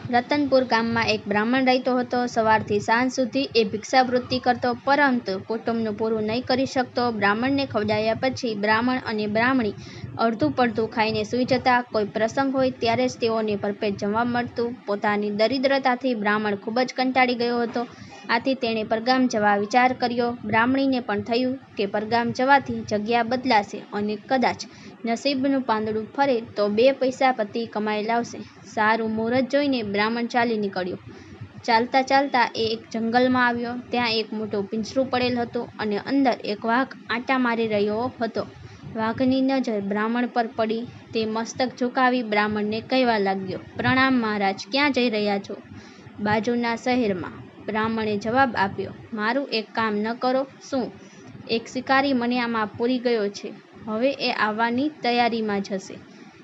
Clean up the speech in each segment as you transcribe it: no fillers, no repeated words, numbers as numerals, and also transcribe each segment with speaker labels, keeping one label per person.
Speaker 1: રતનપુર ગામમાં એક બ્રાહ્મણ રહેતો હતો. સવારથી સાંજ સુધી એ ભિક્ષાવૃત્તિ કરતો, પરંતુ કુટુંબનું પૂરું નહીં કરી શકતો. બ્રાહ્મણને ખવડાવ્યા પછી બ્રાહ્મણ અને બ્રાહ્મણી અડધું પડધું ખાઈને સૂઈ જતા. કોઈ પ્રસંગ હોય ત્યારે જ તેઓને ભરપેટ જમવા મળતું. પોતાની દરિદ્રતાથી બ્રાહ્મણ ખૂબ જ કંટાળી ગયો હતો. આથી તેણે પરગામ જવા વિચાર કર્યો. બ્રાહ્મણીને પણ થયું કે પરગામ જવાથી જગ્યા બદલાશે અને કદાચ નસીબનું પાંદડું ફરે તો 2 પૈસા પતિ કમાઈ લાવશે. સારું મુહૂર્ત જોઈને બ્રાહ્મણ ચાલી નીકળ્યો. ચાલતા ચાલતા એ એક જંગલમાં આવ્યો. ત્યાં એક મોટું પિંજરું પડેલ હતું અને અંદર એક વાઘ આંટા મારી રહ્યો હતો. વાઘની નજર બ્રાહ્મણ પર પડી. તે મસ્તક ઝુકાવી બ્રાહ્મણને કહેવા લાગ્યો, પ્રણામ મહારાજ, ક્યાં જઈ રહ્યા છો? બાજુના શહેરમાં. બ્રાહ્મણે જવાબ આપ્યો, મારું એક કામ ન કરો શું? એક શિકારી મને આમાં પૂરી ગયો છે. હવે એ આવવાની તૈયારીમાં જ હશે.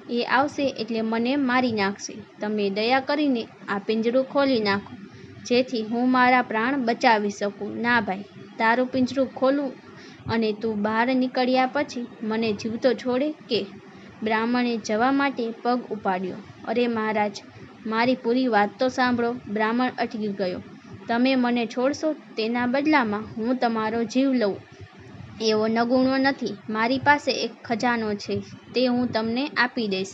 Speaker 1: એ આવશે એટલે મને મારી નાખશે. તમે દયા કરીને આ પિંજરું ખોલી નાખો, જેથી હું મારા પ્રાણ બચાવી શકું. ના ભાઈ, તારું પિંજરું ખોલું અને તું બહાર નીકળ્યા પછી મને જીવતો છોડે કે? બ્રાહ્મણે જવા માટે પગ ઉપાડ્યો. અરે મહારાજ, મારી પૂરી વાત તો સાંભળો. બ્રાહ્મણ અટકી ગયો. તમે મને છોડશો, તેના બદલામાં હું તમારો જીવ લઉં એવો નગુણો નથી. મારી પાસે એક ખજાનો છે, તે હું તમને આપી દઈશ.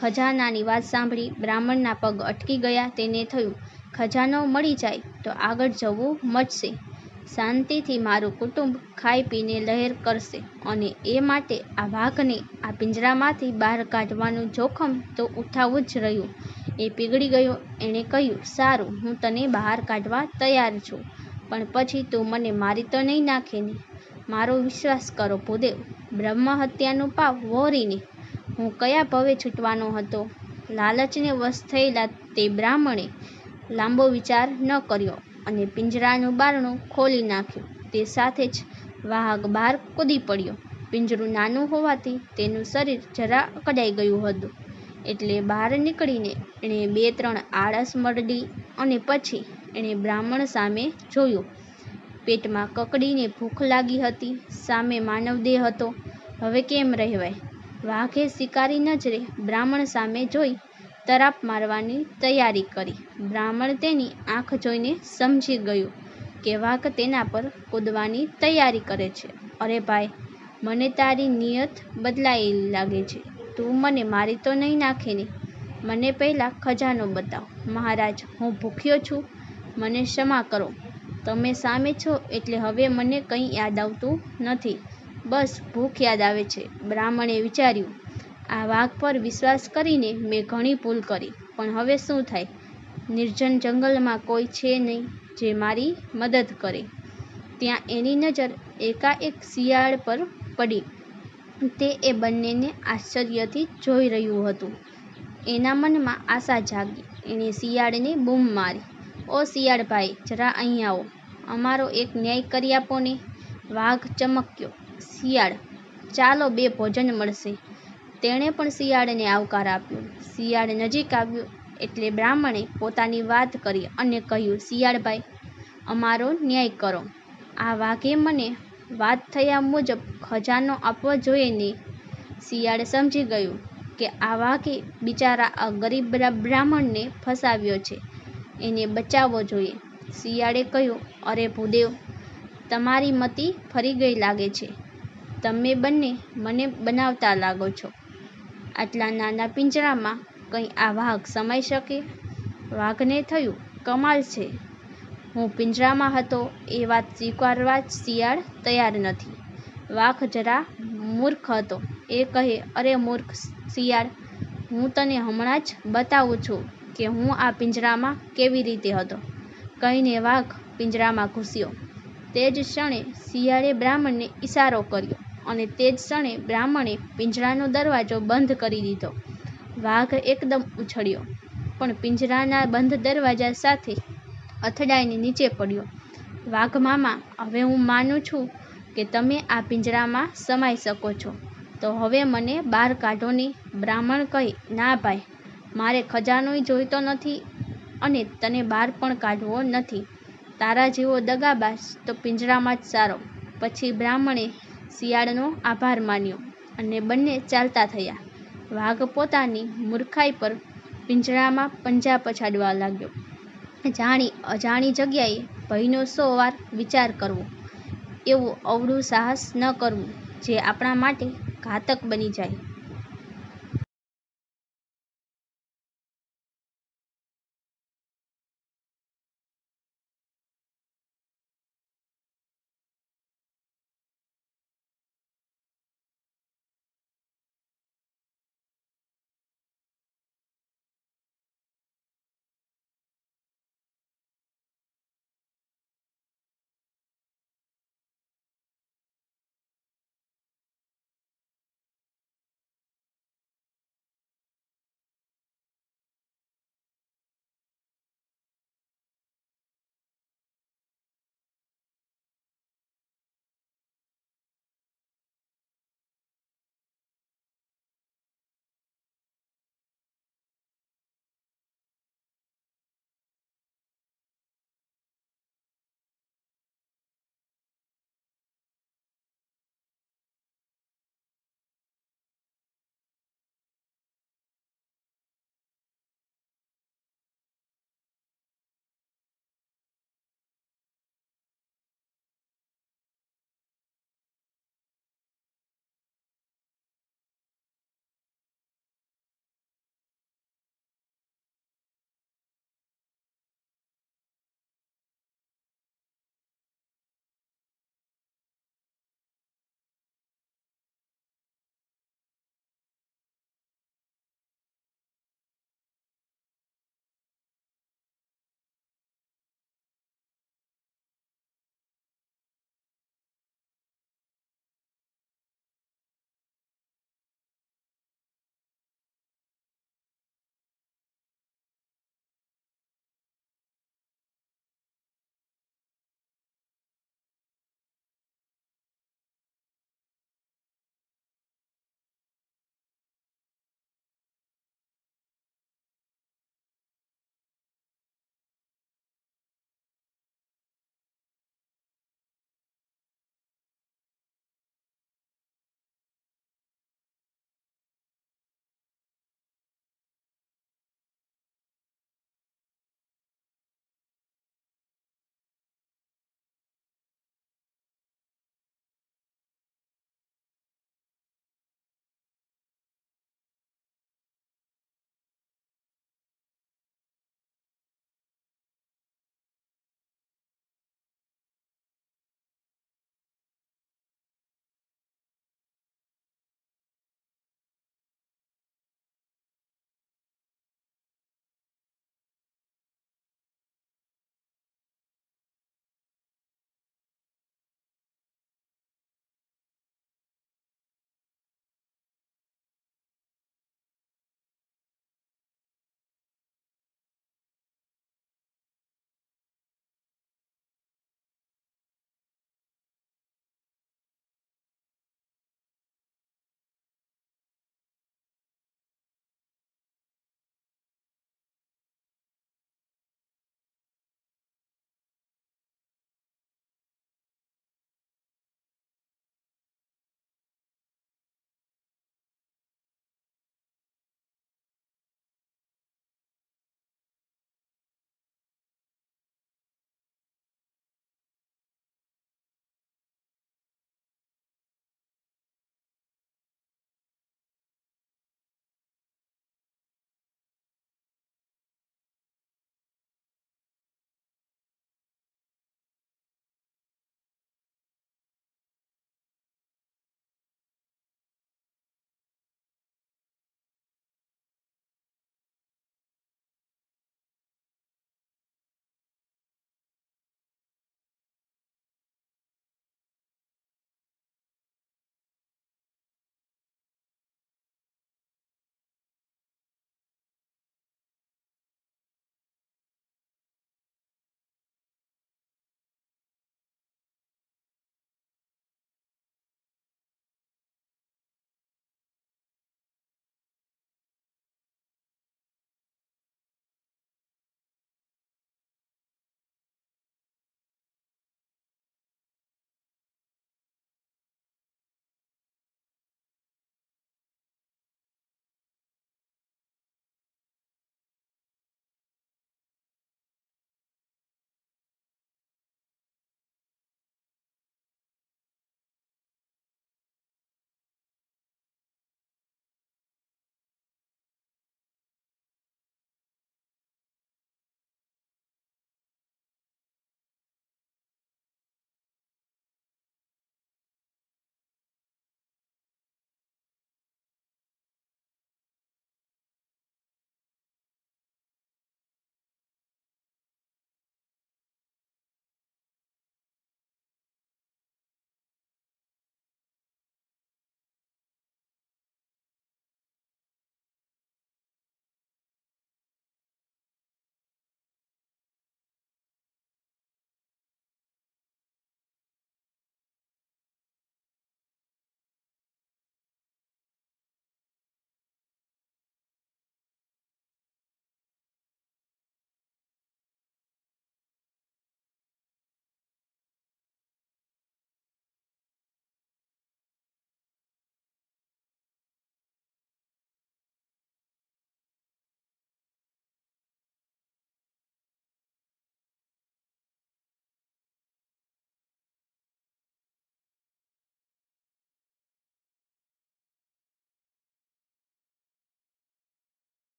Speaker 1: ખજાનાની વાત સાંભળી બ્રાહ્મણના પગ અટકી ગયા. તેને થયું, ખજાનો મળી જાય તો આગળ જવું મચશે. શાંતિથી મારું કુટુંબ ખાઈ પીને લહેર કરશે. અને એ માટે આ વાઘને આ પિંજરામાંથી બહાર કાઢવાનું જોખમ તો ઉઠાવવું જ રહ્યું. એ પીગળી ગયો. એણે કહ્યું, સારું, હું તને બહાર કાઢવા તૈયાર છું, પણ પછી તું મને મારી તો નહીં નાખે ને? મારો વિશ્વાસ કરો ભૂદેવ, બ્રહ્મ હત્યાનું પાપ વહોરીને હું કયા ભવે છૂટવાનો હતો? લાલચને વશ થયેલા તે બ્રાહ્મણે લાંબો વિચાર ન કર્યો અને પિંજરાનું બારણું ખોલી નાખ્યું. તે સાથે જ વાઘ બહાર કૂદી પડ્યો. પિંજરું નાનું હોવાથી તેનું શરીર જરા અકળાઈ ગયું હતું, એટલે બહાર નીકળીને એણે 2-3 આળસ મરડી અને પછી એણે બ્રાહ્મણ સામે જોયું. પેટમાં કકડીને ભૂખ લાગી હતી. સામે માનવદેહ હતો. હવે કેમ રહેવાય? વાઘે શિકારી નજરે બ્રાહ્મણ સામે જોઈ તરાપ મારવાની તૈયારી કરી. બ્રાહ્મણ તેની આંખ જોઈને સમજી ગયું કે વાઘ તેના પર કૂદવાની તૈયારી કરે છે. અરે ભાઈ, મને તારી નિયત બદલાયેલી લાગે છે. તું મને મારી તો નહીં નાખે ને? મને પહેલાં ખજાનો બતાવ. મહારાજ, હું ભૂખ્યો છું, મને ક્ષમા કરો. તમે સામે છો એટલે હવે મને કંઈ યાદ આવતું નથી, બસ ભૂખ યાદ આવે છે. બ્રાહ્મણે વિચાર્યું, આ વાઘ પર વિશ્વાસ કરીને મેં ઘણી ભૂલ કરી, પણ હવે શું થાય? નિર્જન જંગલમાં કોઈ છે નહીં જે મારી મદદ કરે. ત્યાં એની નજર એકાએક શિયાળ પર પડી. તે એ બંનેને આશ્ચર્યથી જોઈ રહ્યું હતું. એના મનમાં આશા જાગી. એણે શિયાળને બૂમ મારી, ઓ શિયાળભાઈ, જરા અહીં આવો. અમારો એક ન્યાય કરી આપો ને. વાઘ ચમક્યો. શિયાળ, ચાલો, 2 ભોજન મળશે. તેણે પણ શિયાળને આવકાર આપ્યો. શિયાળ નજીક આવ્યું એટલે બ્રાહ્મણે પોતાની વાત કરી અને કહ્યું, શિયાળભાઈ, અમારો ન્યાય કરો. આ વાઘે મને વાત થયા મુજબ ખજાનો આપવો જોઈએ ને? શિયાળ સમજી ગયું કે આ વાઘે બિચારા આ ગરીબ બ્રાહ્મણને ફસાવ્યો છે, એને બચાવવો જોઈએ. શિયાળે કહ્યું, અરે ભૂદેવ, તમારી મતિ ફરી ગઈ લાગે છે. તમે બંને મને બનાવતા લાગો છો. આટલા નાના પિંજરામાં કંઈ આ વાઘ સમાઈ શકે? વાઘને થયું, કમાલ છે, હું પિંજરામાં હતો એ વાત સ્વીકારવા જ શિયાળ તૈયાર નથી. વાઘ જરા મૂર્ખ હતો. એ કહે, અરે મૂર્ખ શિયાળ, હું તને હમણાં જ બતાવું છું કે હું આ પિંજરામાં કેવી રીતે હતો. કહીને વાઘ પિંજરામાં ઘૂસ્યો. તે જ ક્ષણે શિયાળે બ્રાહ્મણને ઈશારો કર્યો અને તે જ ક્ષણે બ્રાહ્મણે પિંજરાનો દરવાજો બંધ કરી દીધો. વાઘ એકદમ ઉછળ્યો, પણ પિંજરાના બંધ દરવાજા સાથે અથડાઈને નીચે પડ્યો. વાઘ મામા, હવે હું માનું છું કે તમે આ પિંજરામાં સમાઈ શકો છો, તો હવે મને બહાર કાઢો ને. બ્રાહ્મણ કહે, ના ભાઈ, મારે ખજાનોય જોઈતો નથી અને તને બહાર પણ કાઢવો નથી. તારા જેવો દગાબાજ તો પિંજરામાં જ સારો. પછી બ્રાહ્મણે શિયાળનો આભાર માન્યો અને બંને ચાલતા થયા. વાઘ પોતાની મૂર્ખાઈ પર પિંજરામાં પંજા પછાડવા લાગ્યો. જાણી અજાણી જગ્યાએ ભયનો 100 વાર વિચાર કરવો. એવું અવળું સાહસ ન કરવું જે આપણા માટે ઘાતક બની જાય.